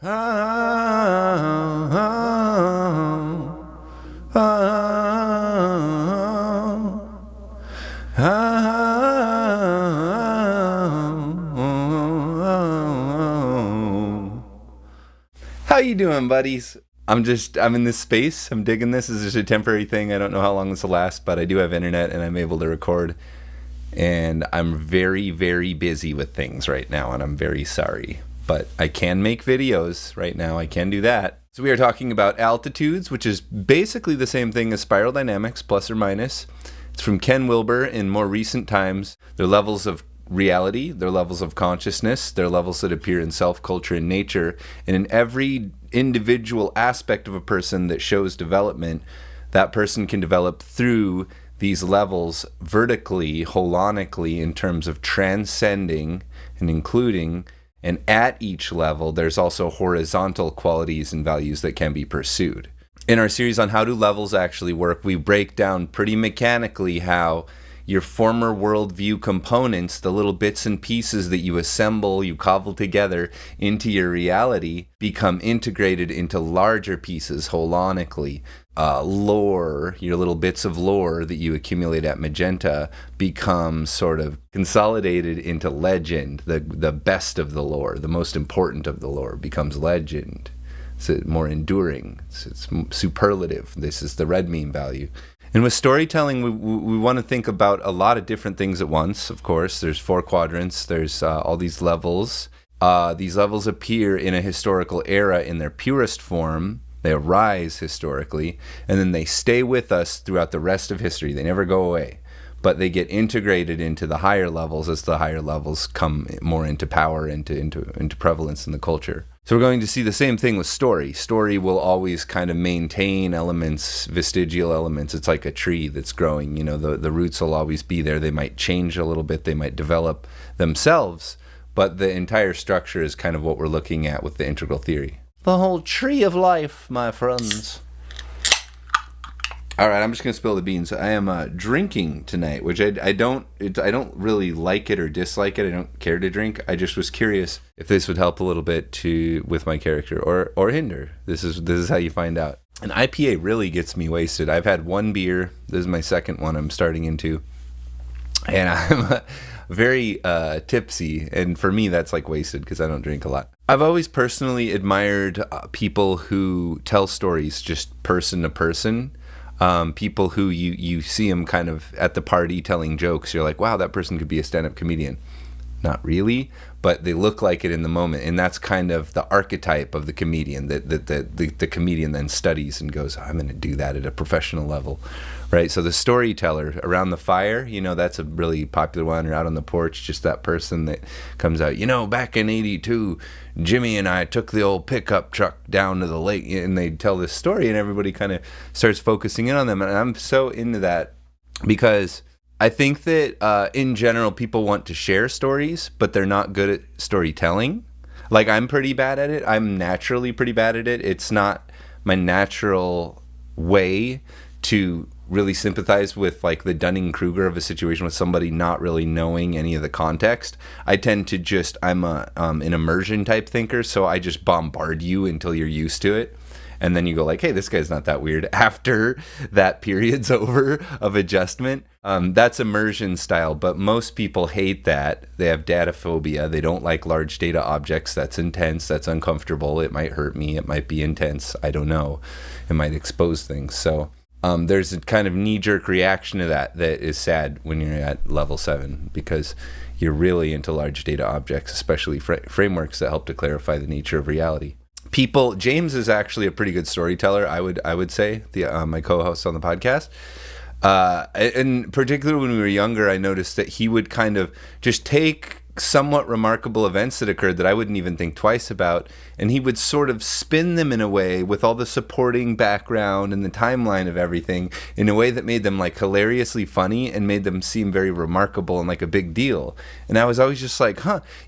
How you doing, buddies? I'm in this space. I'm digging this. This is just a temporary thing. I don't know how long this will last, but I do have internet and I'm able to record. And I'm very, very busy with things right now, and I'm very sorry. But I can make videos right now. I can do that. So we are talking about altitudes, which is basically the same thing as spiral dynamics, plus or minus. It's from Ken Wilber in more recent times. They're levels of reality, they're levels of consciousness, they're levels that appear in self, culture, and nature. And in every individual aspect of a person that shows development, that person can develop through these levels vertically, holonically, in terms of transcending and including. And at each level, there's also horizontal qualities and values that can be pursued. In our series on how do levels actually work, we break down pretty mechanically how your former worldview components, the little bits and pieces that you assemble, you cobble together into your reality, become integrated into larger pieces holonically. Lore, your little bits of lore that you accumulate at Magenta, become sort of consolidated into legend. The best of the lore, the most important of the lore, becomes legend. It's more enduring. It's superlative. This is the red meme value. And with storytelling, we want to think about a lot of different things at once, of course. There's 4 quadrants. There's all these levels. These levels appear in a historical era in their purest form. They arise historically, and then they stay with us throughout the rest of history. They never go away, but they get integrated into the higher levels as the higher levels come more into power, into prevalence in the culture. So we're going to see the same thing with story. Story will always kind of maintain elements, vestigial elements. It's like a tree that's growing. You know, the roots will always be there. They might change a little bit. They might develop themselves, but the entire structure is kind of what we're looking at with the integral theory. The whole tree of life, my friends. All right, I'm just gonna spill the beans. I am drinking tonight, which I don't really like it or dislike it. I don't care to drink. I just was curious if this would help a little bit with my character or hinder. This is how you find out. An IPA really gets me wasted. I've had one beer. This is my second one I'm starting into, and I'm very tipsy. And for me, that's like wasted because I don't drink a lot. I've always personally admired people who tell stories just person to person. People who you see them kind of at the party telling jokes. You're like, wow, that person could be a stand-up comedian. Not really, but they look like it in the moment. And that's kind of the archetype of the comedian that the comedian then studies and goes, I'm going to do that at a professional level, right? So the storyteller around the fire, you know, that's a really popular one. Or out on the porch, just that person that comes out, you know, back in 82, Jimmy and I took the old pickup truck down to the lake, and they tell this story and everybody kind of starts focusing in on them. And I'm so into that because I think that in general, people want to share stories, but they're not good at storytelling. Like, I'm pretty bad at it. I'm naturally pretty bad at it. It's not my natural way to really sympathize with like the Dunning-Kruger of a situation with somebody not really knowing any of the context. I tend to I'm an immersion type thinker, so I just bombard you until you're used to it. And then you go like, hey, this guy's not that weird after that period's over of adjustment. That's immersion style, but most people hate that. They have data phobia. They don't like large data objects. That's intense. That's uncomfortable. It might hurt me. It might be intense. I don't know. It might expose things. So there's a kind of knee-jerk reaction to that is sad when you're at level 7 because you're really into large data objects, especially frameworks that help to clarify the nature of reality. James is actually a pretty good storyteller, I would say, my co-host on the podcast. And particularly when we were younger, I noticed that he would kind of just take somewhat remarkable events that occurred that I wouldn't even think twice about, and he would sort of spin them in a way with all the supporting background and the timeline of everything in a way that made them like hilariously funny and made them seem very remarkable and like a big deal. And I was always just like,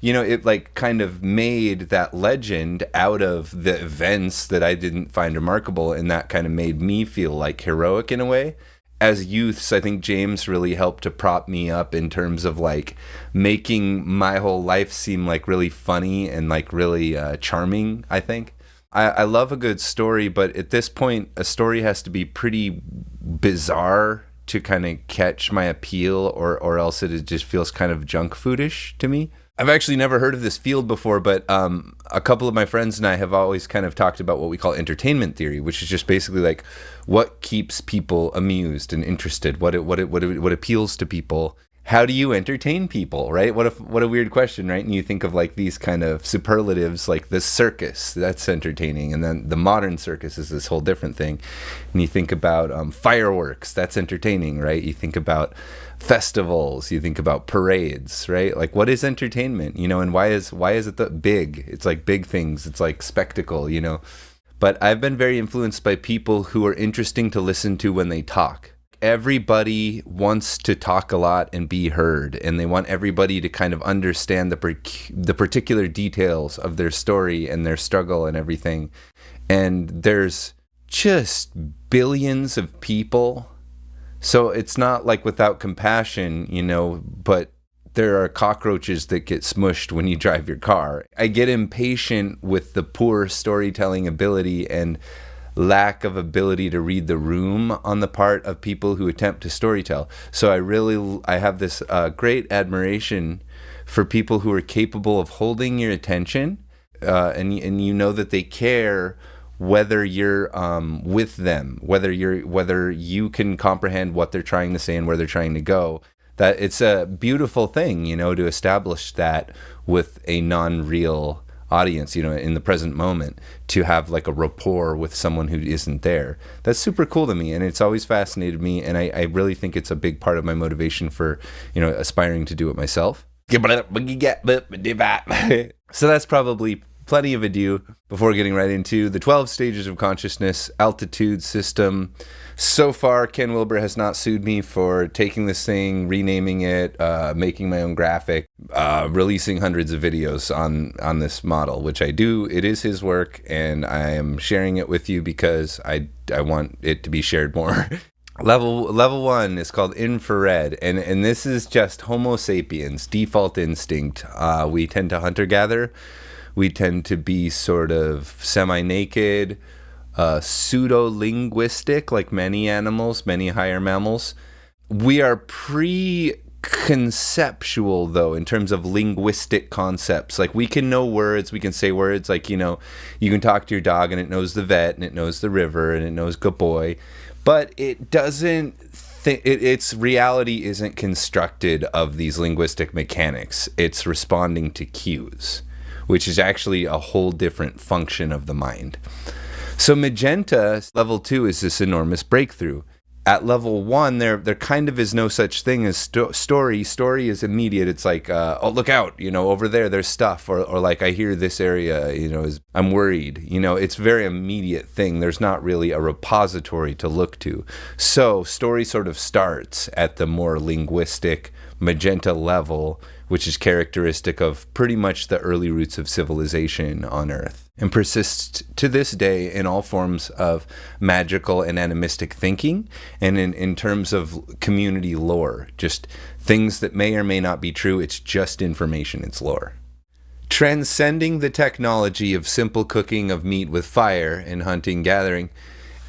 it like kind of made that legend out of the events that I didn't find remarkable, and that kind of made me feel like heroic in a way. as youths, I think James really helped to prop me up in terms of like making my whole life seem like really funny and like really charming, I think. I love a good story, but at this point, a story has to be pretty bizarre to kind of catch my appeal, or else it just feels kind of junk foodish to me. I've actually never heard of this field before, but a couple of my friends and I have always kind of talked about what we call entertainment theory, which is just basically like what keeps people amused and interested, what appeals to people. How do you entertain people, right? What a weird question, right? And you think of like these kind of superlatives, like the circus, that's entertaining, and then the modern circus is this whole different thing. And you think about fireworks, that's entertaining, right? You think about festivals, you think about parades, right? Like, what is entertainment, and why is it the big? It's like big things, it's like spectacle, But I've been very influenced by people who are interesting to listen to when they talk. Everybody wants to talk a lot and be heard, and they want everybody to kind of understand the particular details of their story and their struggle and everything. And there's just billions of people, so it's not like without compassion, but there are cockroaches that get smushed when you drive your car. I get impatient with the poor storytelling ability and lack of ability to read the room on the part of people who attempt to storytell. So I have this great admiration for people who are capable of holding your attention, and that they care whether you're with them, whether you can comprehend what they're trying to say and where they're trying to go. That it's a beautiful thing, to establish that with a non-real audience, in the present moment, to have like a rapport with someone who isn't there. That's super cool to me, and it's always fascinated me, and I really think it's a big part of my motivation for, aspiring to do it myself. So that's probably plenty of ado before getting right into the 12 stages of consciousness altitude system. So far, Ken Wilber has not sued me for taking this thing, renaming it, making my own graphic, releasing hundreds of videos on this model, which I do. It is his work, and I am sharing it with you because I want it to be shared more. Level 1 is called infrared, and this is just Homo sapiens, default instinct. We tend to hunter-gather. We tend to be sort of semi-naked, pseudo-linguistic, like many animals, many higher mammals. We are pre-conceptual, though, in terms of linguistic concepts. Like, we can know words, we can say words, like, you can talk to your dog and it knows the vet and it knows the river and it knows good boy, but it doesn't its reality isn't constructed of these linguistic mechanics. It's responding to cues, which is actually a whole different function of the mind. So Magenta, level 2, is this enormous breakthrough. At level 1, there kind of is no such thing as story. Story is immediate. It's like, oh, look out, over there's stuff. Or like, I hear this area, I'm worried. It's a very immediate thing. There's not really a repository to look to. So story sort of starts at the more linguistic Magenta level, which is characteristic of pretty much the early roots of civilization on Earth, and persists to this day in all forms of magical and animistic thinking, and in terms of community lore, just things that may or may not be true. It's just information, it's lore. Transcending the technology of simple cooking of meat with fire in hunting gathering,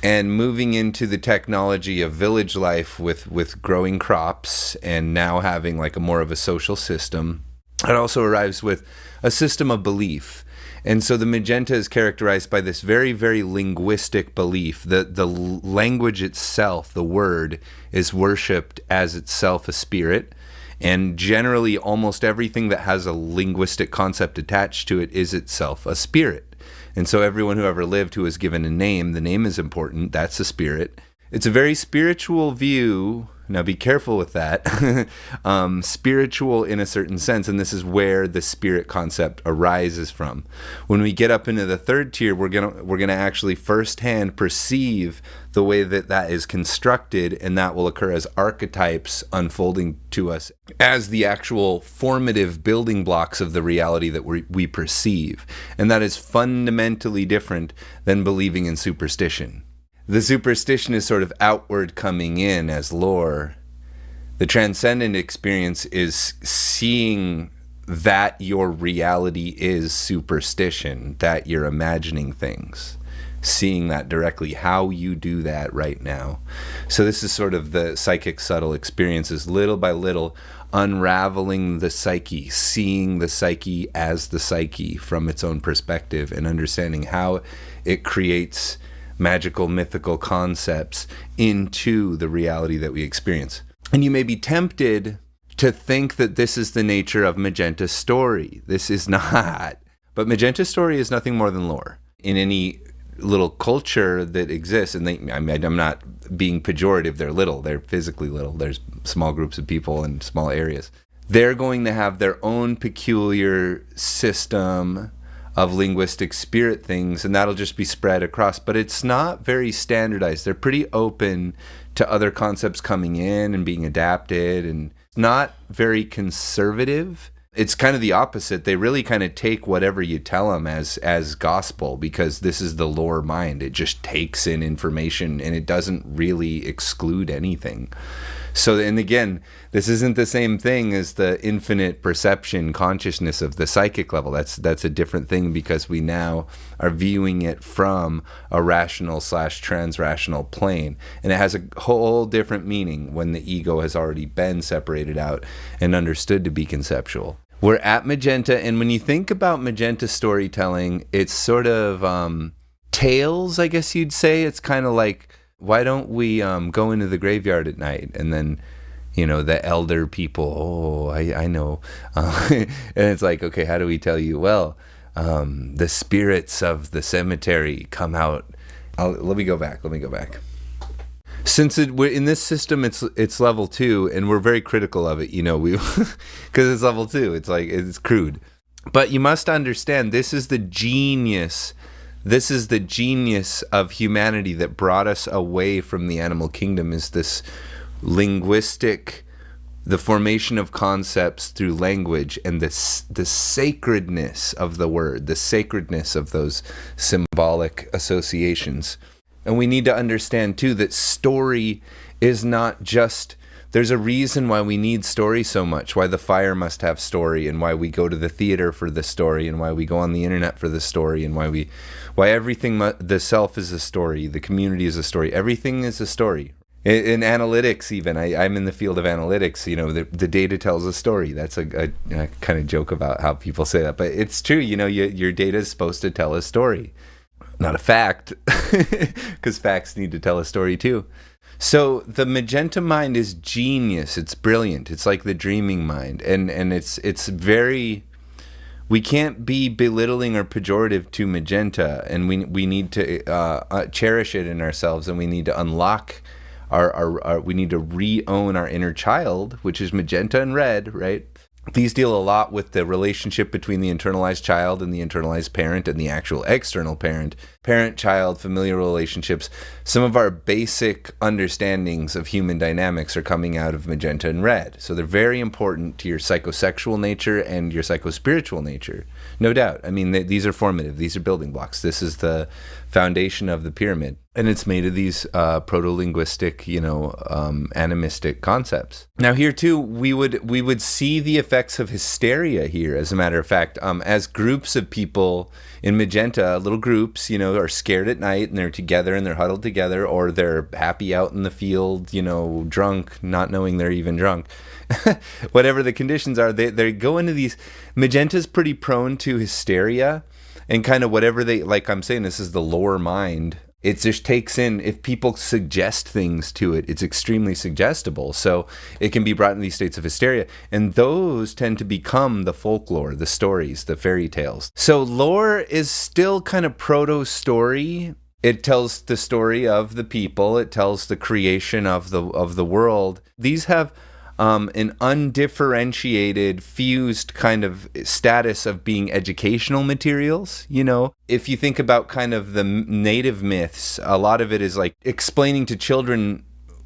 and moving into the technology of village life with growing crops, and now having like a more of a social system. It also arrives with a system of belief. And so the Magenta is characterized by this very, very linguistic belief that the language itself, the word, is worshipped as itself a spirit. And generally, almost everything that has a linguistic concept attached to it is itself a spirit. And so everyone who ever lived who was given a name, the name is important. That's a spirit. It's a very spiritual view. Now be careful with that. Spiritual in a certain sense, and this is where the spirit concept arises from. When we get up into the third tier, we're gonna actually firsthand perceive the way that is constructed, and that will occur as archetypes unfolding to us as the actual formative building blocks of the reality that we perceive. And that is fundamentally different than believing in superstition. The superstition is sort of outward coming in as lore. The transcendent experience is seeing that your reality is superstition, that you're imagining things, seeing that directly, how you do that right now. So this is sort of the psychic subtle experiences, little by little, unraveling the psyche, seeing the psyche as the psyche from its own perspective, and understanding how it creates magical, mythical concepts into the reality that we experience. And you may be tempted to think that this is the nature of Magenta's story. This is not. But Magenta's story is nothing more than lore. In any little culture that exists, and I'm not being pejorative, they're little, they're physically little, there's small groups of people in small areas. They're going to have their own peculiar system of linguistic spirit things, and that'll just be spread across. But it's not very standardized. They're pretty open to other concepts coming in and being adapted, and not very conservative. It's kind of the opposite. They really kind of take whatever you tell them as gospel, because this is the lore mind. It just takes in information and it doesn't really exclude anything. So, and again, this isn't the same thing as the infinite perception consciousness of the psychic level. That's a different thing, because we now are viewing it from a rational / transrational plane. And it has a whole different meaning when the ego has already been separated out and understood to be conceptual. We're at Magenta, and when you think about Magenta storytelling, it's sort of tales, I guess you'd say. It's kind of like, why don't we go into the graveyard at night? And then, the elder people, I know. And it's like, okay, how do we tell you? Well, the spirits of the cemetery come out. Let me go back. Since in this system, it's level 2, and we're very critical of it, because it's level 2. It's like, it's crude. But you must understand, this is the genius of humanity that brought us away from the animal kingdom, is this linguistic, the formation of concepts through language, and the sacredness of the word, the sacredness of those symbolic associations. And we need to understand, too, that story is not just... There's a reason why we need story so much, why the fire must have story, and why we go to the theater for the story, and why we go on the internet for the story, and why everything, the self is a story, the community is a story, everything is a story. In analytics, even, I'm in the field of analytics, the data tells a story. That's a kind of joke about how people say that, but it's true, your data is supposed to tell a story. Not a fact, because facts need to tell a story too. So the Magenta mind is genius. It's brilliant. It's like the dreaming mind, and it's very. We can't be belittling or pejorative to Magenta, and we need to cherish it in ourselves, and we need to unlock our we need to re-own our inner child, which is Magenta and Red, right? These deal a lot with the relationship between the internalized child and the internalized parent and the actual external parent. Parent-child, familial relationships. Some of our basic understandings of human dynamics are coming out of Magenta and Red. So they're very important to your psychosexual nature and your psychospiritual nature. No doubt. I mean, these are formative. These are building blocks. This is the foundation of the pyramid. And it's made of these proto-linguistic, animistic concepts. Now here too, we would see the effects of hysteria here, as a matter of fact, as groups of people in Magenta, little groups, are scared at night and they're together and they're huddled together, or they're happy out in the field, drunk, not knowing they're even drunk. Whatever the conditions are, they go into these. Magenta's pretty prone to hysteria, and kind of whatever like I'm saying, this is the lower mind. It just takes in, if people suggest things to it, it's extremely suggestible. So it can be brought in these states of hysteria. And those tend to become the folklore, the stories, the fairy tales. So lore is still kind of proto-story. It tells the story of the people. It tells the creation of the world. These have an undifferentiated, fused kind of status of being educational materials. If you think about kind of the native myths, a lot of it is like explaining to children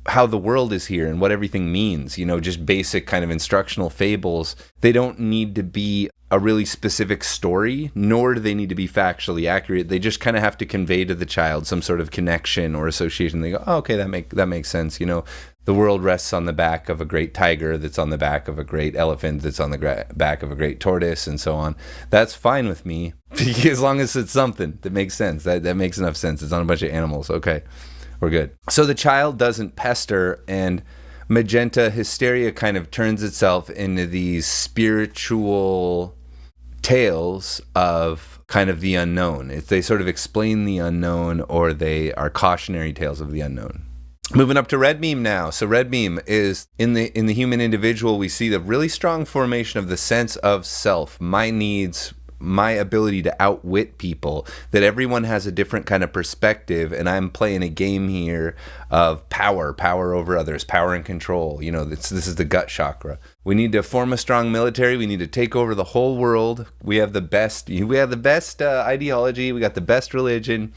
how the world is here and what everything means, just basic kind of instructional fables. They don't need to be a really specific story, nor do they need to be factually accurate. They just kind of have to convey to the child some sort of connection or association. They go, oh, okay, that makes sense. The world rests on the back of a great tiger that's on the back of a great elephant that's on the back of a great tortoise, and so on. That's fine with me, as long as it's something that makes sense. That makes enough sense. It's on a bunch of animals. Okay, we're good. So the child doesn't pester, and Magenta hysteria kind of turns itself into these spiritual tales of kind of the unknown. They sort of explain the unknown, or they are cautionary tales of the unknown. Moving up to red meme now. So red meme is in the human individual, we see the really strong formation of the sense of self, my needs, my ability to outwit people, that everyone has a different kind of perspective, and I'm playing a game here of power over others, power and control. This is the gut chakra. We need to form a strong military. We need to take over the whole world. We have the best ideology. We got the best religion.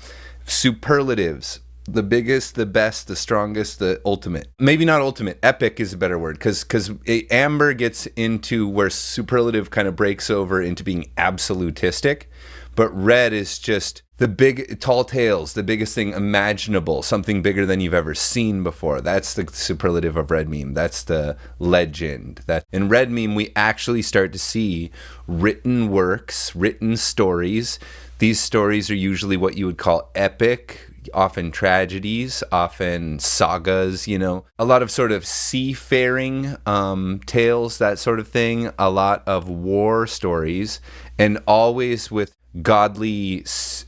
Superlatives. The biggest, the best, the strongest, the ultimate. Maybe not ultimate. Epic is a better word, because amber gets into where superlative kind of breaks over into being absolutistic, but red is just the big, tall tales, the biggest thing imaginable, something bigger than you've ever seen before. That's the superlative of red meme. That's the legend. That in red meme, we actually start to see written works, written stories. These stories are usually what you would call epic, often tragedies, often sagas, a lot of sort of seafaring tales, that sort of thing, a lot of war stories, and always with godly,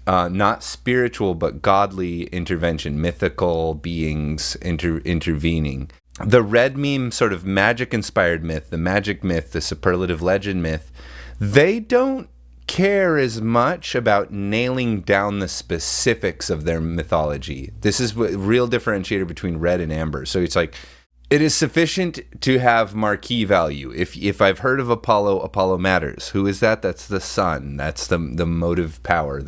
not spiritual, but godly intervention, mythical beings intervening. The red meme sort of magic-inspired myth, the magic myth, the superlative legend myth, they don't care as much about nailing down the specifics of their mythology. This is a real differentiator between red and amber. So it's like, it is sufficient to have marquee value. If I've heard of Apollo matters. Who is that? That's the sun. That's the motive power.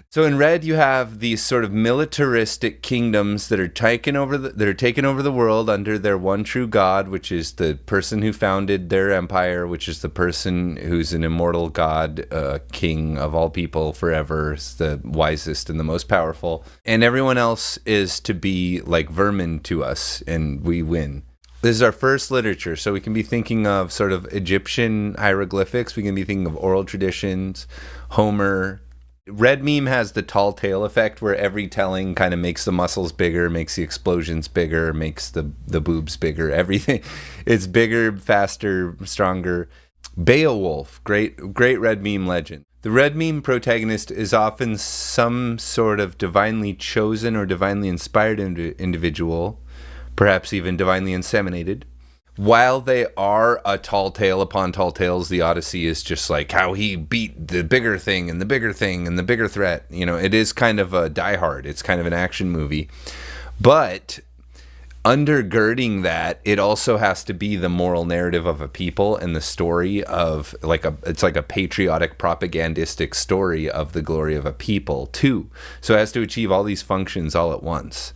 So in red, you have these sort of militaristic kingdoms that are taking over the world under their one true god, which is the person who founded their empire, which is the person who's an immortal god, king of all people forever, is the wisest and the most powerful. And everyone else is to be like vermin to us, and we win. This is our first literature, so we can be thinking of sort of Egyptian hieroglyphics. We can be thinking of oral traditions, Homer. Red meme has the tall tale effect, where every telling kind of makes the muscles bigger, makes the explosions bigger, makes the boobs bigger, everything. It's bigger, faster, stronger. Beowulf, great red meme legend. The red meme protagonist is often some sort of divinely chosen or divinely inspired individual, perhaps even divinely inseminated. While they are a tall tale upon tall tales, the Odyssey is just like how he beat the bigger thing and the bigger thing and the bigger threat. It is kind of a Die Hard. It's kind of an action movie. But undergirding that, it also has to be the moral narrative of a people and the story of it's like a patriotic propagandistic story of the glory of a people too. So it has to achieve all these functions all at once.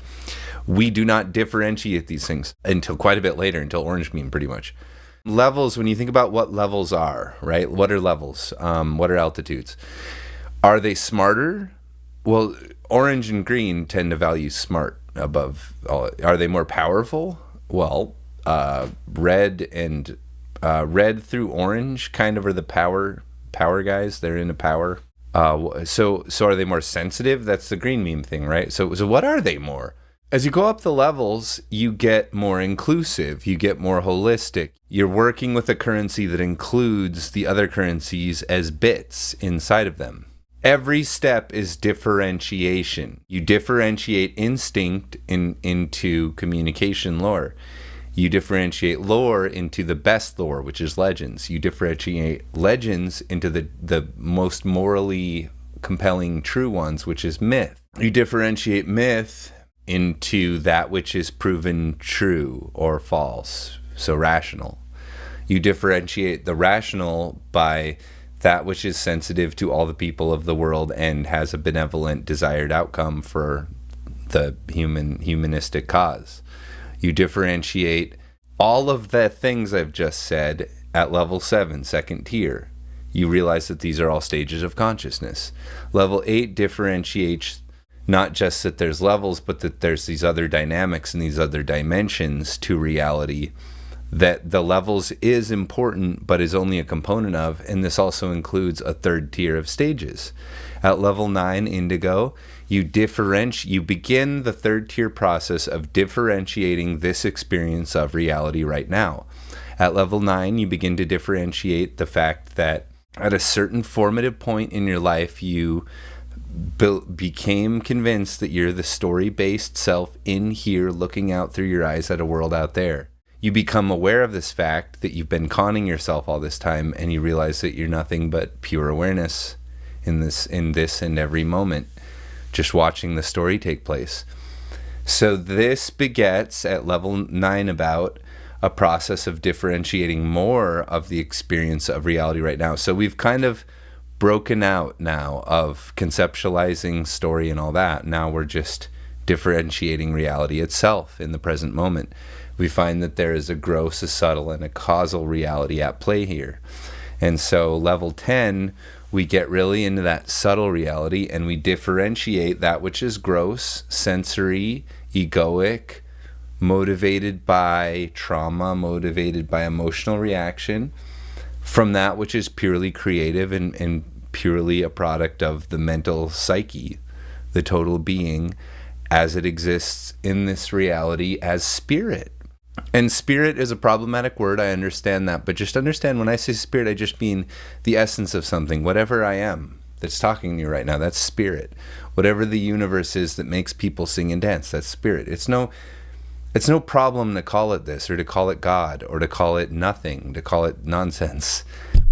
We do not differentiate these things until quite a bit later, until orange meme pretty much. Levels, when you think about what levels are, right? What are levels? What are altitudes? Are they smarter? Well, orange and green tend to value smart above all. Are they more powerful? Well, red through orange kind of are the power guys. They're into power. So are they more sensitive? That's the green meme thing, right? So what are they more? As you go up the levels, you get more inclusive, you get more holistic. You're working with a currency that includes the other currencies as bits inside of them. Every step is differentiation. You differentiate instinct into communication lore. You differentiate lore into the best lore, which is legends. You differentiate legends into the most morally compelling true ones, which is myth. You differentiate myth into that which is proven true or false, so rational. You differentiate the rational by that which is sensitive to all the people of the world and has a benevolent desired outcome for the humanistic cause. You differentiate all of the things I've just said at level 7, second tier. You realize that these are all stages of consciousness. Level 8 differentiates not just that there's levels, but that there's these other dynamics and these other dimensions to reality, that the levels is important, but is only a component of, and this also includes a third tier of stages. At level 9, indigo, you begin the third tier process of differentiating this experience of reality right now. At level 9, you begin to differentiate the fact that at a certain formative point in your life, you became convinced that you're the story-based self in here looking out through your eyes at a world out there. You become aware of this fact that you've been conning yourself all this time, and you realize that you're nothing but pure awareness in this and every moment, just watching the story take place. So this begets at level 9 about a process of differentiating more of the experience of reality right now. So we've kind of broken out now of conceptualizing story and all that. Now we're just differentiating reality itself in the present moment. We find that there is a gross, a subtle, and a causal reality at play here. And so level 10, we get really into that subtle reality, and we differentiate that which is gross, sensory, egoic, motivated by trauma, motivated by emotional reaction, from that which is purely creative and purely a product of the mental psyche, the total being, as it exists in this reality as spirit. And spirit is a problematic word, I understand that, but just understand when I say spirit, I just mean the essence of something, whatever I am that's talking to you right now, that's spirit. Whatever the universe is that makes people sing and dance, that's spirit. It's no problem to call it this, or to call it God, or to call it nothing, to call it nonsense.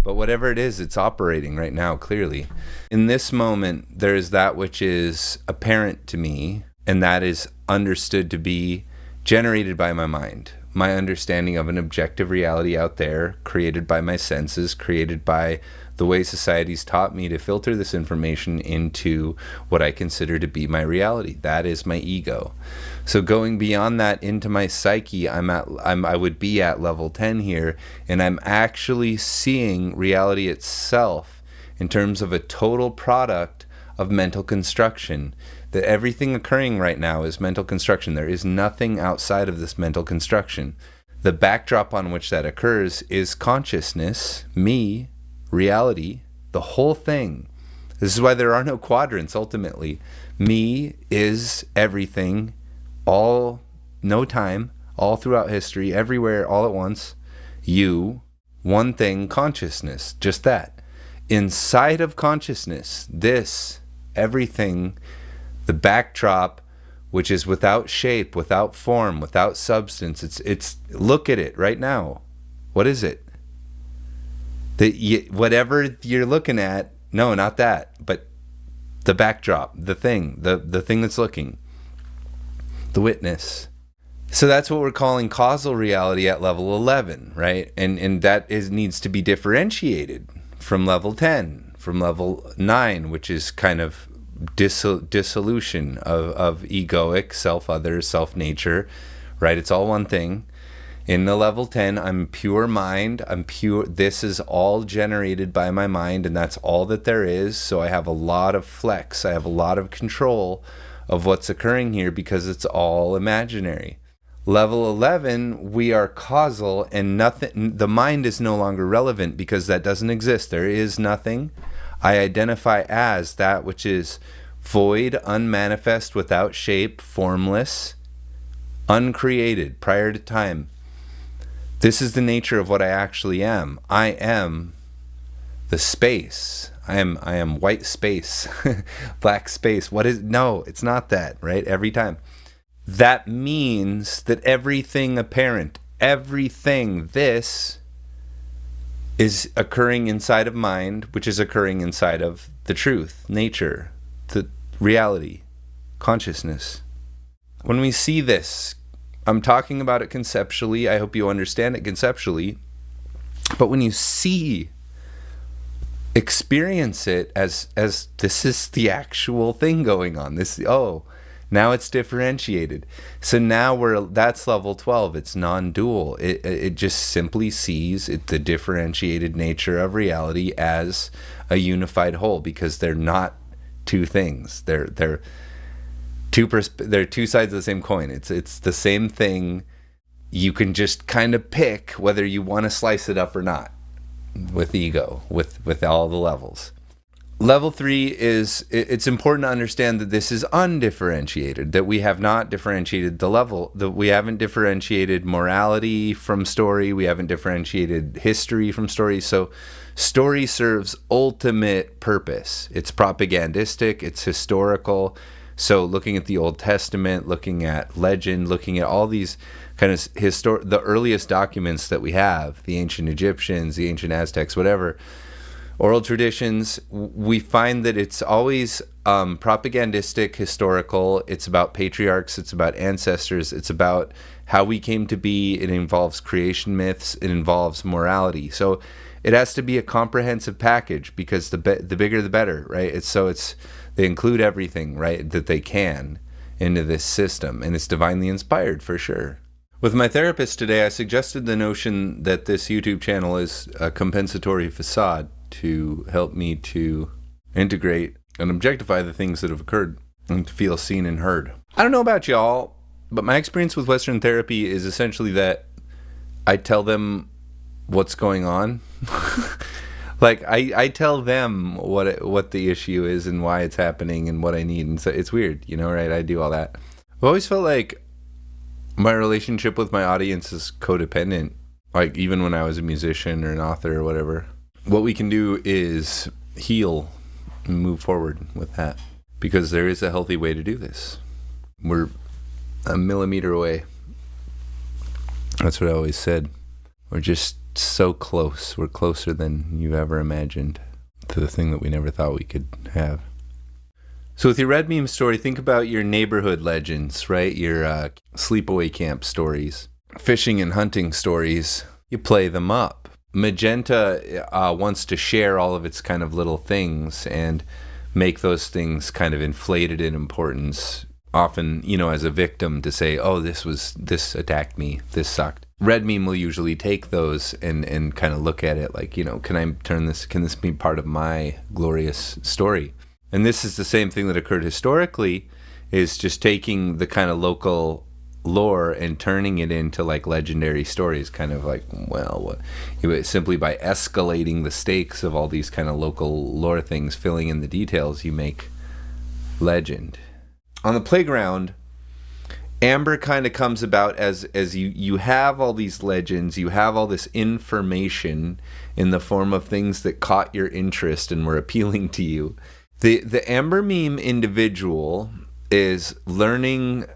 But whatever it is, it's operating right now, clearly. In this moment, there is that which is apparent to me, and that is understood to be generated by my mind. My understanding of an objective reality out there, created by my senses, created by the way society's taught me to filter this information into what I consider to be my reality. That is my ego. So going beyond that into my psyche, I would be at level 10 here, and I'm actually seeing reality itself in terms of a total product of mental construction. That everything occurring right now is mental construction. There is nothing outside of this mental construction. The backdrop on which that occurs is consciousness, me, reality, the whole thing. This is why there are no quadrants, ultimately. Me is everything, all, no time, all throughout history, everywhere, all at once. You, one thing, consciousness, just that. Inside of consciousness, this, everything, the backdrop, which is without shape, without form, without substance. It's look at it right now. What is it? Whatever you're looking at, no, not that, but the backdrop, the thing that's looking, the witness. So that's what we're calling causal reality at level 11, right? And that needs to be differentiated from level 10, from level 9, which is kind of dissolution of egoic, self-other, self-nature, right? It's all one thing. In the level 10, I'm pure mind. I'm pure. This is all generated by my mind, and that's all that there is. So I have a lot of flex. I have a lot of control of what's occurring here because it's all imaginary. Level 11, we are causal, and nothing. The mind is no longer relevant because that doesn't exist. There is nothing. I identify as that which is void, unmanifest, without shape, formless, uncreated, prior to time. This is the nature of what I actually am. I am the space. I am white space, black space. No, it's not that, right? Every time. That means that everything apparent, everything, this is occurring inside of mind, which is occurring inside of the truth, nature, the reality, consciousness. When we see this, I'm talking about it conceptually. I hope you understand it conceptually. But when you experience it as this is the actual thing going on. Now it's differentiated. So now that's level 12. It's non-dual. It just simply sees the differentiated nature of reality as a unified whole, because they're not two things. They're two sides of the same coin. It's the same thing. You can just kind of pick whether you want to slice it up or not with ego, with all the levels. Level 3 is, it's important to understand that this is undifferentiated, that we have not differentiated the level, that we haven't differentiated morality from story, we haven't differentiated history from story. So story serves ultimate purpose. It's propagandistic, it's historical. So looking at the Old Testament, looking at legend, looking at all these kind of the earliest documents that we have, the ancient Egyptians, the ancient Aztecs, whatever, oral traditions, we find that it's always propagandistic, historical. It's about patriarchs, it's about ancestors, it's about how we came to be. It involves creation myths, it involves morality. So it has to be a comprehensive package, because the bigger the better, right? They include everything, right, that they can into this system, and it's divinely inspired for sure. With my therapist today, I suggested the notion that this YouTube channel is a compensatory facade to help me to integrate and objectify the things that have occurred and to feel seen and heard. I don't know about y'all, but my experience with Western therapy is essentially that I tell them what's going on. Like I tell them what the issue is and why it's happening and what I need. And so it's weird, right? I do all that. I've always felt like my relationship with my audience is codependent. Like even when I was a musician or an author or whatever. What we can do is heal and move forward with that, because there is a healthy way to do this. We're a millimeter away. That's what I always said. We're just so close. We're closer than you've ever imagined to the thing that we never thought we could have. So with your red meme story, think about your neighborhood legends, right? Your sleepaway camp stories, fishing and hunting stories. You play them up. Magenta wants to share all of its kind of little things and make those things kind of inflated in importance. Often, as a victim, to say, oh, this attacked me, this sucked. Red meme will usually take those and kind of look at it like, can this be part of my glorious story? And this is the same thing that occurred historically, is just taking the kind of local lore and turning it into like legendary stories, kind of like, simply by escalating the stakes of all these kind of local lore things, filling in the details, you make legend. On the playground, Amber kind of comes about as you have all these legends, you have all this information in the form of things that caught your interest and were appealing to you. The Amber meme individual is learning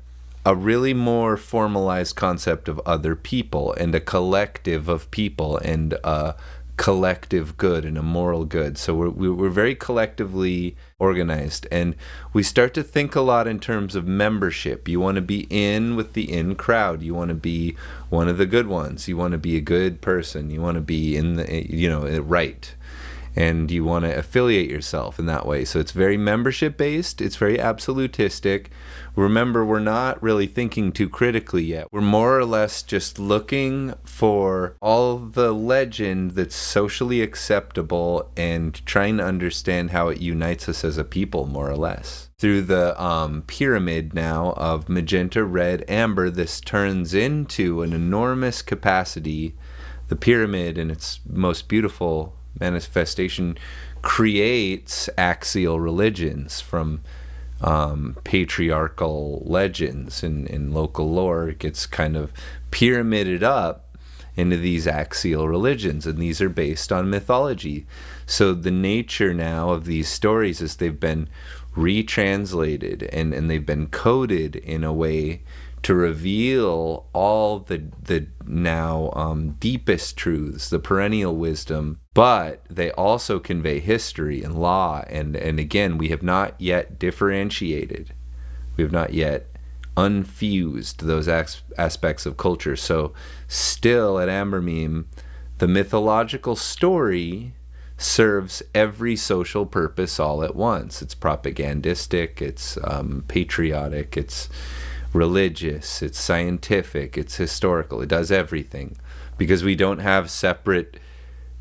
a really more formalized concept of other people and a collective of people and a collective good and a moral good. So we're very collectively organized, and we start to think a lot in terms of membership. You want to be in with the in crowd. You want to be one of the good ones. You want to be a good person. You want to be in the right. And you want to affiliate yourself in that way. So it's very membership based. It's very absolutistic. Remember, we're not really thinking too critically yet. We're more or less just looking for all the legend that's socially acceptable and trying to understand how it unites us as a people, more or less. Through the pyramid now of magenta, red, amber, this turns into an enormous capacity. The pyramid, in its most beautiful manifestation, creates axial religions from patriarchal legends and local lore. It gets kind of pyramided up into these axial religions, and these are based on mythology. So the nature now of these stories is they've been retranslated and they've been coded in a way to reveal all the now deepest truths, the perennial wisdom, but they also convey history and law. And again, we have not yet differentiated. We have not yet unfused those aspects of culture. So still at Amber Meme, the mythological story serves every social purpose all at once. It's propagandistic, it's patriotic, it's religious, it's scientific, it's historical. It does everything because we don't have separate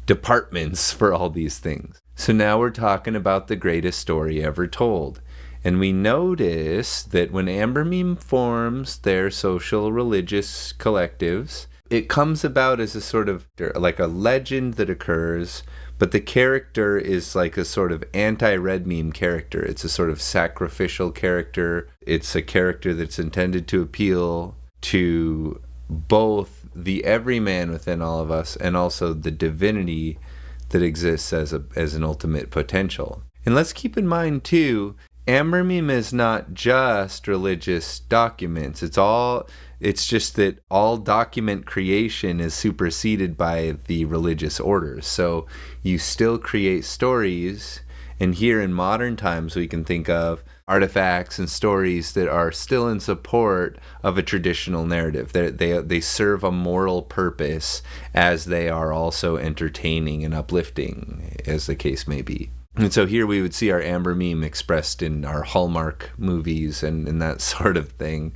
departments for all these things. So now we're talking about the greatest story ever told. And we notice that when Amber Meme forms their social religious collectives, it comes about as a sort of like a legend that occurs, but the character is like a sort of anti-Red Meme character. It's a sort of sacrificial character. It's a character that's intended to appeal to both the everyman within all of us and also the divinity that exists as an ultimate potential. And let's keep in mind too, Amber Meme is not just religious documents. It's just that all document creation is superseded by the religious orders. So you still create stories, and here in modern times we can think of artifacts and stories that are still in support of a traditional narrative. They serve a moral purpose as they are also entertaining and uplifting, as the case may be. And so here we would see our Amber Meme expressed in our Hallmark movies and that sort of thing.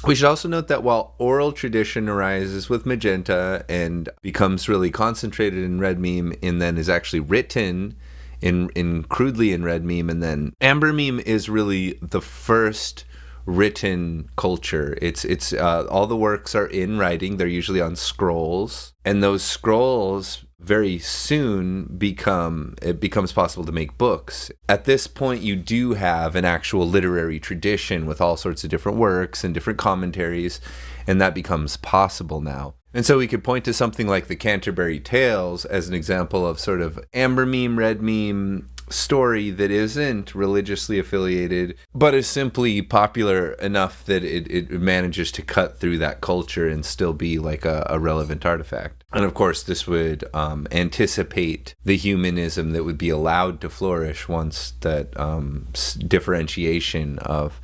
We should also note that while oral tradition arises with Magenta and becomes really concentrated in Red Meme and then is actually written in crudely in Red Meme, and then Amber Meme is really the first written culture. It's all the works are in writing. They're usually on scrolls, and those scrolls very soon becomes possible to make books. At this point, you do have an actual literary tradition with all sorts of different works and different commentaries, and that becomes possible now. And so we could point to something like the Canterbury Tales as an example of sort of Amber Meme, Red Meme story that isn't religiously affiliated, but is simply popular enough that it manages to cut through that culture and still be like a relevant artifact. And of course, this would anticipate the humanism that would be allowed to flourish once that differentiation of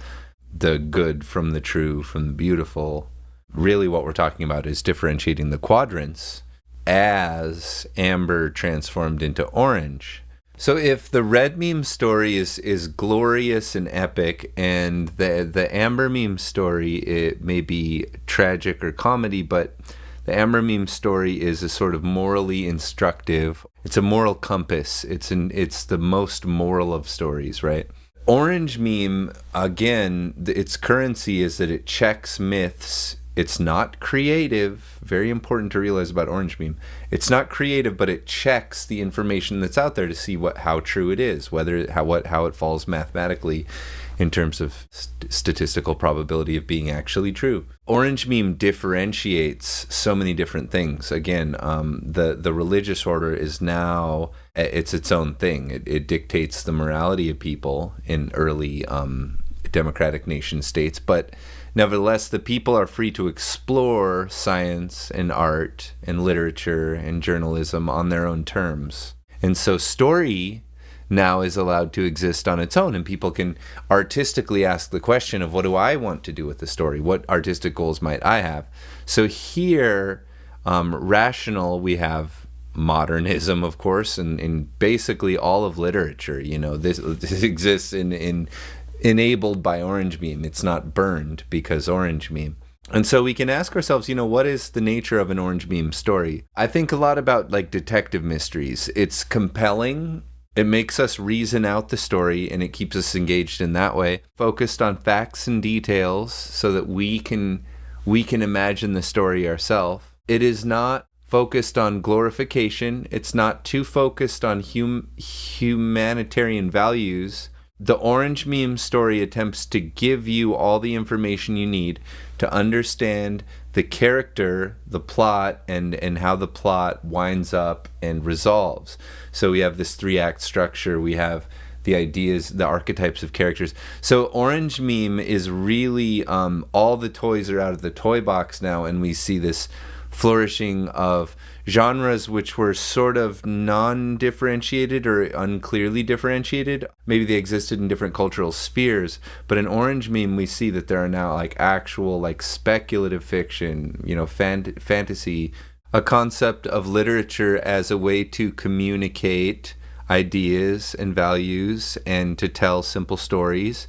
the good from the true, from the beautiful. Really what we're talking about is differentiating the quadrants as amber transformed into orange. So if the Red Meme story is glorious and epic, and the Amber Meme story, it may be tragic or comedy, but the Amber Meme story is a sort of morally instructive. It's a moral compass. It's the most moral of stories, right? Orange Meme, again, its currency is that it checks myths. It's not creative. Very important to realize about Orange Meme. It's not creative, but it checks the information that's out there to see how true it is, how it falls mathematically in terms of statistical probability of being actually true. Orange Meme differentiates so many different things. Again, the religious order is now its own thing. It dictates the morality of people in early democratic nation states, but nevertheless, the people are free to explore science and art and literature and journalism on their own terms. And so story now is allowed to exist on its own, and people can artistically ask the question of, what do I want to do with the story? What artistic goals might I have? So here, rational, we have modernism, of course, and in basically all of literature. You know, this exists enabled by Orange Meme. It's not burned because Orange Meme. And so we can ask ourselves, what is the nature of an Orange Meme story? I think a lot about like detective mysteries. It's compelling. It makes us reason out the story, and it keeps us engaged in that way, focused on facts and details so that we can imagine the story ourselves. It is not focused on glorification. It's not too focused on humanitarian values. The Orange Meme story attempts to give you all the information you need to understand the character, the plot, and how the plot winds up and resolves. So we have this 3-act structure. We have the ideas, the archetypes of characters. So Orange Meme is really all the toys are out of the toy box now, and we see this flourishing of genres which were sort of non-differentiated or unclearly differentiated. Maybe they existed in different cultural spheres, but in Orange Meme we see that there are now like actual like speculative fiction, fantasy, a concept of literature as a way to communicate ideas and values and to tell simple stories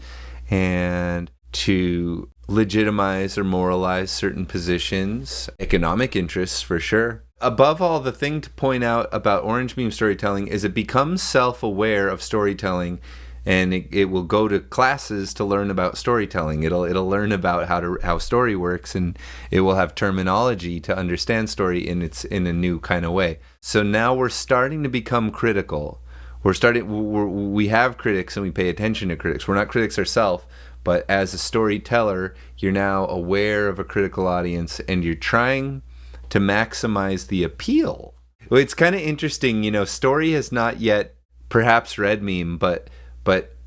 and to legitimize or moralize certain positions, economic interests for sure. Above all, the thing to point out about orange meme storytelling is it becomes self-aware of storytelling, and it will go to classes to learn about storytelling. It'll learn about how story works, and it will have terminology to understand story in a new kind of way. So now we're starting to become critical. We have critics and we pay attention to critics. We're not critics ourselves, but as a storyteller, you're now aware of a critical audience and you're trying to maximize the appeal. Well, it's kind of interesting, story has not yet perhaps red meme, but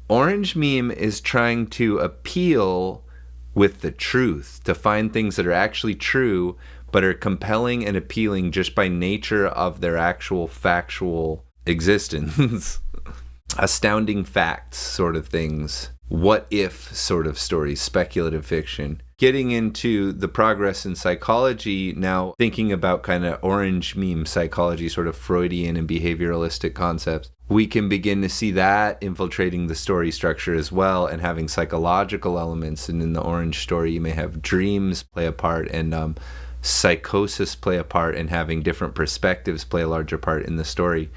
orange meme is trying to appeal with the truth, to find things that are actually true, but are compelling and appealing just by nature of their actual factual existence. Astounding facts sort of things. What if sort of stories, speculative fiction. Getting into the progress in psychology now, thinking about kind of orange meme psychology, sort of Freudian and behavioralistic concepts, we can begin to see that infiltrating the story structure as well and having psychological elements. And in the orange story, you may have dreams play a part and psychosis play a part, and having different perspectives play a larger part in the story.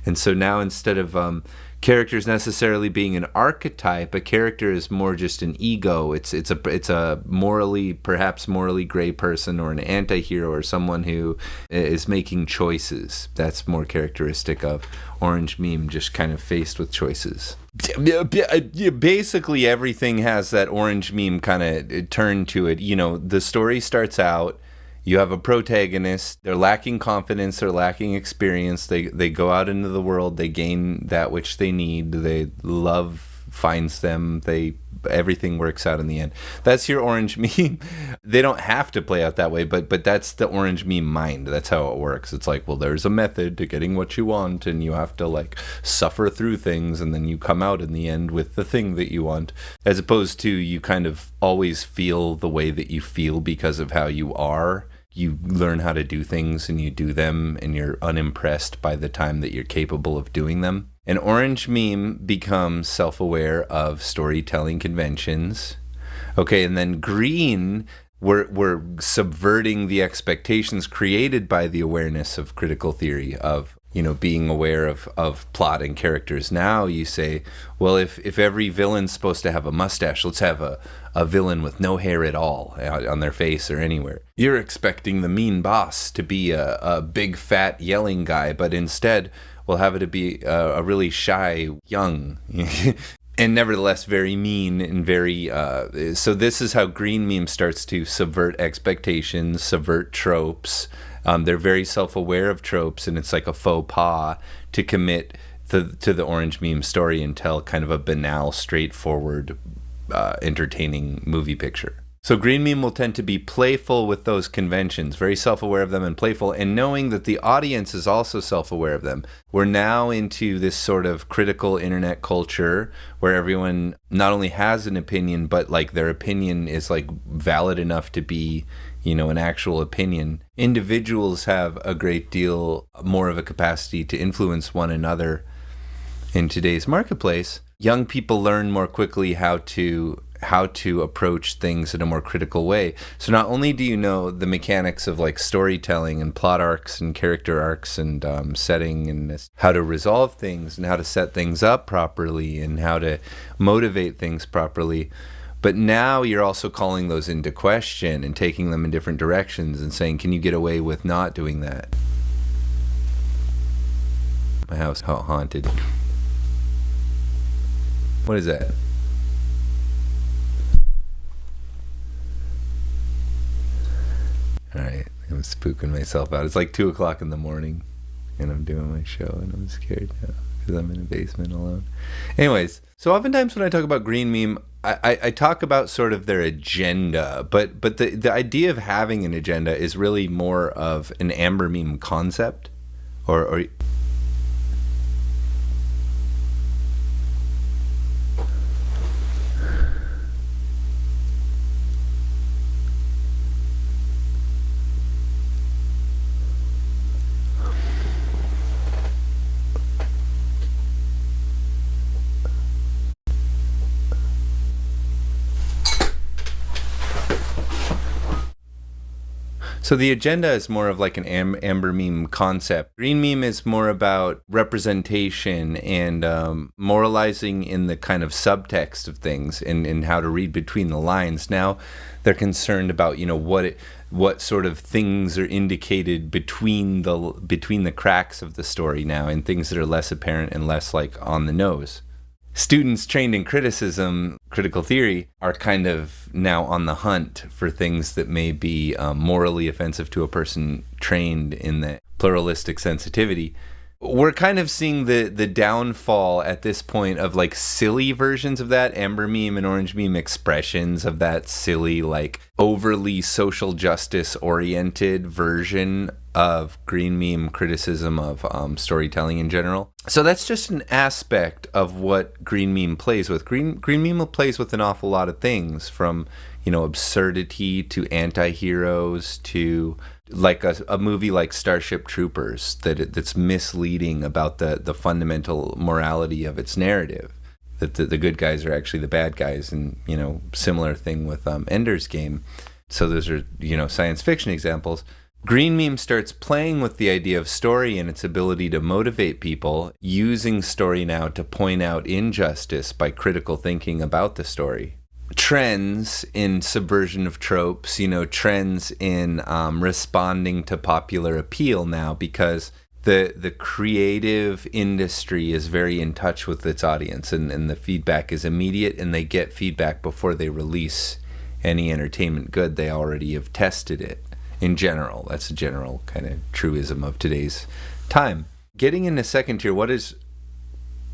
And so now instead of characters necessarily being an archetype, a character is more just an ego. It's a perhaps morally gray person, or an anti-hero, or someone who is making choices. That's more characteristic of orange meme, just kind of faced with choices. Basically everything has that orange meme kind of turn to it. The story starts out, you have a protagonist, they're lacking confidence, they're lacking experience, they go out into the world, they gain that which they need, love finds them, everything works out in the end. That's your orange meme. They don't have to play out that way, but that's the orange meme mind. That's how it works. It's like, well, there's a method to getting what you want, and you have to suffer through things, and then you come out in the end with the thing that you want, as opposed to you kind of always feel the way that you feel because of how you are. You learn how to do things and you do them, and you're unimpressed by the time that you're capable of doing them. An orange meme becomes self-aware of storytelling conventions. Okay, and then green, we're subverting the expectations created by the awareness of critical theory, of being aware of plot and characters. Now you say, well, if every villain's supposed to have a mustache, let's have a villain with no hair at all on their face or anywhere. You're expecting the mean boss to be a big fat yelling guy, but instead we'll have it to be a really shy young and nevertheless very mean and very so this is how green meme starts to subvert expectations, subvert tropes. They're very self-aware of tropes, and it's like a faux pas to commit to the orange meme story and tell kind of a banal, straightforward, entertaining movie picture. So green meme will tend to be playful with those conventions, very self-aware of them and playful, and knowing that the audience is also self-aware of them. We're now into this sort of critical internet culture where everyone not only has an opinion, but their opinion is valid enough to be an actual opinion. Individuals have a great deal more of a capacity to influence one another in today's marketplace. Young people learn more quickly how to approach things in a more critical way. So not only do you know the mechanics of storytelling and plot arcs and character arcs and setting and how to resolve things and how to set things up properly and how to motivate things properly, but now you're also calling those into question and taking them in different directions and saying, can you get away with not doing that? My house haunted. What is that? All right, I'm spooking myself out. It's 2 o'clock in the morning, and I'm doing my show, and I'm scared now because I'm in a basement alone. Anyways, so oftentimes when I talk about green meme, I talk about sort of their agenda, but the idea of having an agenda is really more of an amber meme concept, or So the agenda is more of like an amber meme concept. Green meme is more about representation and moralizing in the kind of subtext of things and how to read between the lines. Now they're concerned about, what sort of things are indicated between the cracks of the story now, and things that are less apparent and less like on the nose. Students trained in critical theory, are kind of now on the hunt for things that may be morally offensive to a person trained in the pluralistic sensitivity. We're kind of seeing the downfall at this point of like silly versions of that, amber meme and orange meme expressions of that silly, like overly social justice oriented version of green meme criticism of storytelling in general. So that's just an aspect of what green meme plays with. Green meme plays with an awful lot of things, from absurdity to anti-heroes to like a movie like Starship Troopers that's misleading about the fundamental morality of its narrative, that the good guys are actually the bad guys, and similar thing with Ender's Game. So those are science fiction examples. Green meme starts playing with the idea of story and its ability to motivate people, using story now to point out injustice by critical thinking about the story. Trends in subversion of tropes, trends in responding to popular appeal now, because the creative industry is very in touch with its audience, and the feedback is immediate, and they get feedback before they release any entertainment good. They already have tested it. In general, that's a general kind of truism of today's time. Getting into second tier, what is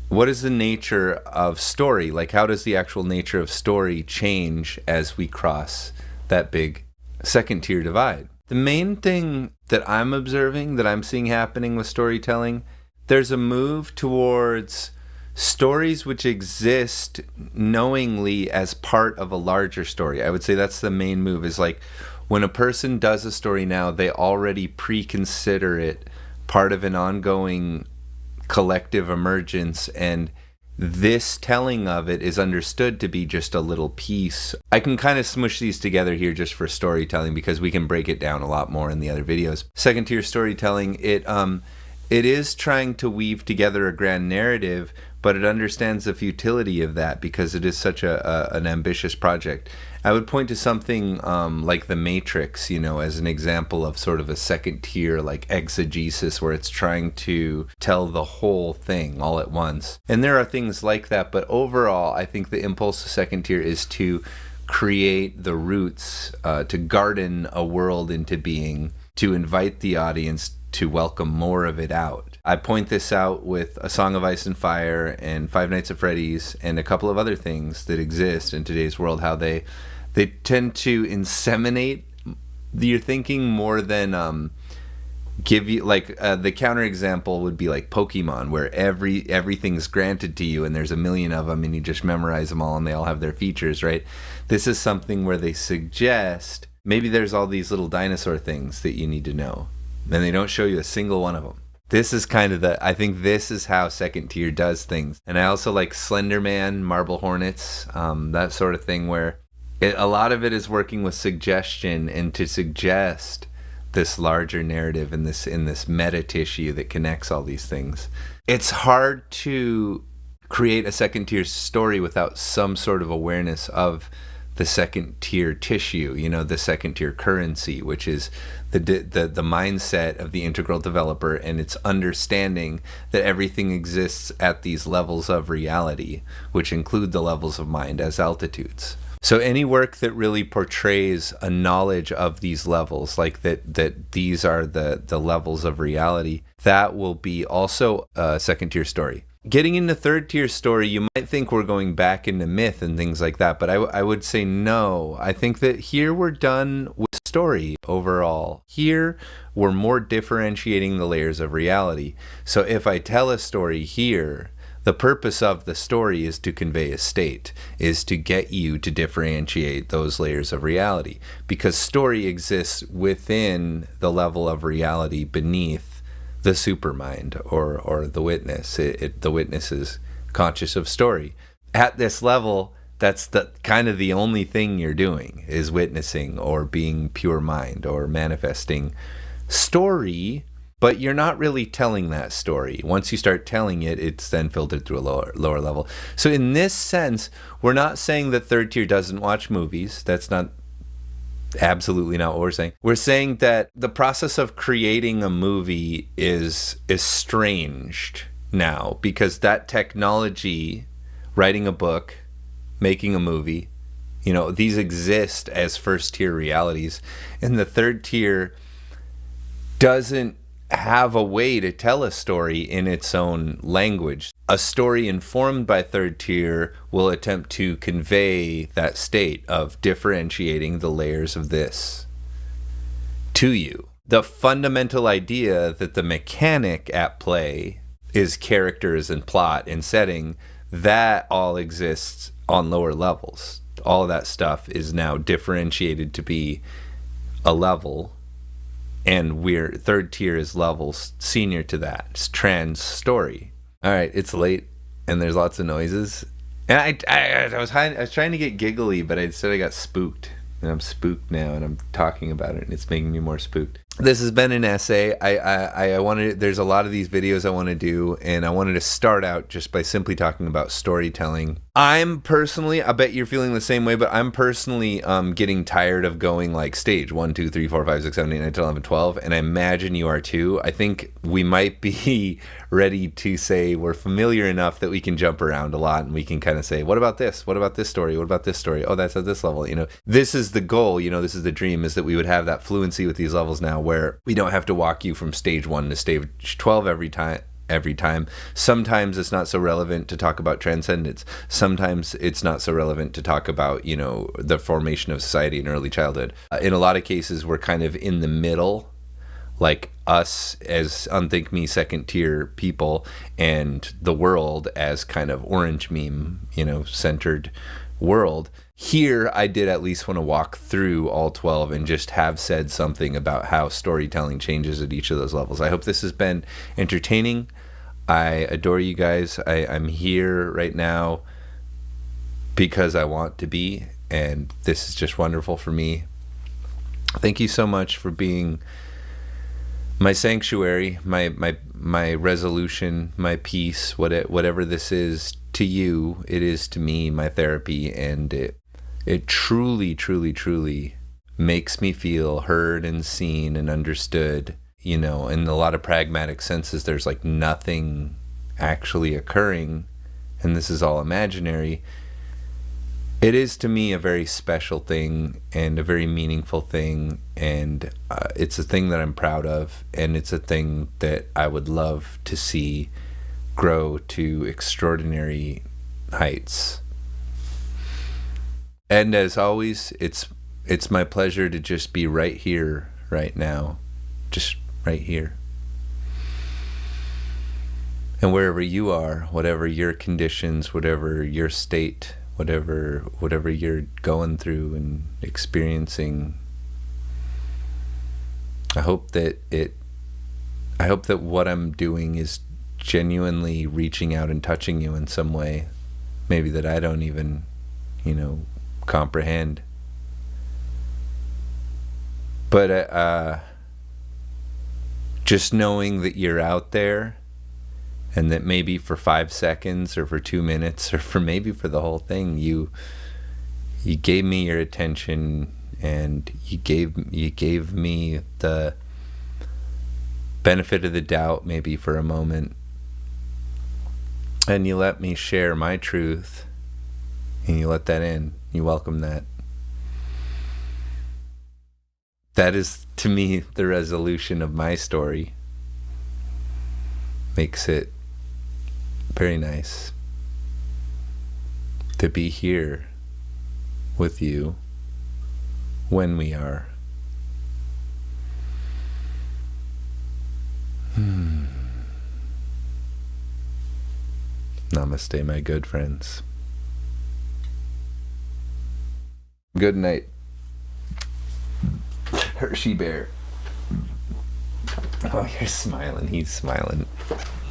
the nature of story? Like, how does the actual nature of story change as we cross that big second tier divide? The main thing that I'm observing, that I'm seeing happening with storytelling, there's a move towards stories which exist knowingly as part of a larger story. I would say that's the main move, is like, when a person does a story now, they already pre-consider it part of an ongoing collective emergence, and this telling of it is understood to be just a little piece. I can kind of smush these together here just for storytelling, because we can break it down a lot more in the other videos. Second tier storytelling, it is trying to weave together a grand narrative, but it understands the futility of that because it is such an ambitious project. I would point to something like The Matrix, as an example of sort of a second tier like exegesis, where it's trying to tell the whole thing all at once. And there are things like that, but overall, I think the impulse to second tier is to create the roots, to garden a world into being, to invite the audience to welcome more of it out. I point this out with A Song of Ice and Fire and Five Nights at Freddy's and a couple of other things that exist in today's world, how they tend to inseminate your thinking more than give you, like, the counterexample would be like Pokemon, where everything's granted to you and there's a million of them and you just memorize them all and they all have their features, right? This is something where they suggest maybe there's all these little dinosaur things that you need to know, and they don't show you a single one of them. This is kind of I think this is how second tier does things. And I also like Slender Man, Marble Hornets, that sort of thing, where a lot of it is working with suggestion and to suggest this larger narrative in this meta tissue that connects all these things. It's hard to create a second tier story without some sort of awareness of the second tier tissue, the second tier currency, which is the mindset of the integral developer, and its understanding that everything exists at these levels of reality, which include the levels of mind as altitudes. So any work that really portrays a knowledge of these levels, like that these are the levels of reality, that will be also a second tier story. Getting into third tier story, you might think we're going back into myth and things like that, but I would say no. I think that here we're done with story overall. Here we're more differentiating the layers of reality. So if I tell a story here, the purpose of the story is to convey a state, is to get you to differentiate those layers of reality, because story exists within the level of reality beneath the supermind or the witness. The witness is conscious of story. At this level, That's the kind of the only thing you're doing is witnessing or being pure mind or manifesting story, but you're not really telling that story. Once you start telling it, it's then filtered through a lower level. So in this sense, we're not saying that third tier doesn't watch movies. That's not absolutely not what we're saying. We're saying that the process of creating a movie is estranged now because that technology, writing a book, making a movie, these exist as first tier realities, and the third tier doesn't have a way to tell a story in its own language. A story informed by third tier will attempt to convey that state of differentiating the layers of this to you. The fundamental idea that the mechanic at play is characters and plot and setting, that all exists on lower levels. All of that stuff is now differentiated to be a level, and we're third tier is levels senior to that. It's trans story. All right, it's late and there's lots of noises, and I was trying to get giggly, but I said I got spooked, and I'm spooked now, and I'm talking about it, and it's making me more spooked. This has been an essay. I wanted. There's a lot of these videos I want to do, and I wanted to start out just by simply talking about storytelling. I'm personally, I bet you're feeling the same way, but I'm personally getting tired of going like stage 1, 2, 3, 4, 5, 6, 7, 8, 9, 10, 11, 12, and I imagine you are too. I think we might be ready to say we're familiar enough that we can jump around a lot, and we can kind of say, what about this? What about this story? What about this story? Oh, that's at this level. This is the goal. This is the dream, is that we would have that fluency with these levels now, where we don't have to walk you from stage 1 to stage 12 every time. Sometimes it's not so relevant to talk about transcendence. Sometimes it's not so relevant to talk about, the formation of society in early childhood. In a lot of cases, we're kind of in the middle, like us as Unthink Me second tier people, and the world as kind of orange meme, centered world. Here, I did at least want to walk through all 12 and just have said something about how storytelling changes at each of those levels. I hope this has been entertaining. I adore you guys. I'm here right now because I want to be, and this is just wonderful for me. Thank you so much for being my sanctuary, my resolution, my peace, whatever this is to you, it is to me my therapy, and it truly, truly, truly makes me feel heard and seen and understood. In a lot of pragmatic senses, there's like nothing actually occurring, and this is all imaginary. It is to me a very special thing and a very meaningful thing, and it's a thing that I'm proud of, and it's a thing that I would love to see grow to extraordinary heights. And as always, it's my pleasure to just be right here, right now, just right here. And wherever you are, whatever your conditions, whatever your state, whatever you're going through and experiencing, I hope that what I'm doing is genuinely reaching out and touching you in some way, maybe that I don't even, comprehend. But just knowing that you're out there, and that maybe for 5 seconds or for 2 minutes or for maybe for the whole thing, you gave me your attention, and you gave me the benefit of the doubt maybe for a moment, and you let me share my truth, and you let that in. You welcome that. That is, to me, the resolution of my story. Makes it very nice to be here with you when we are. Namaste, my good friends. Good night. Hershey Bear. Oh, you're smiling. He's smiling.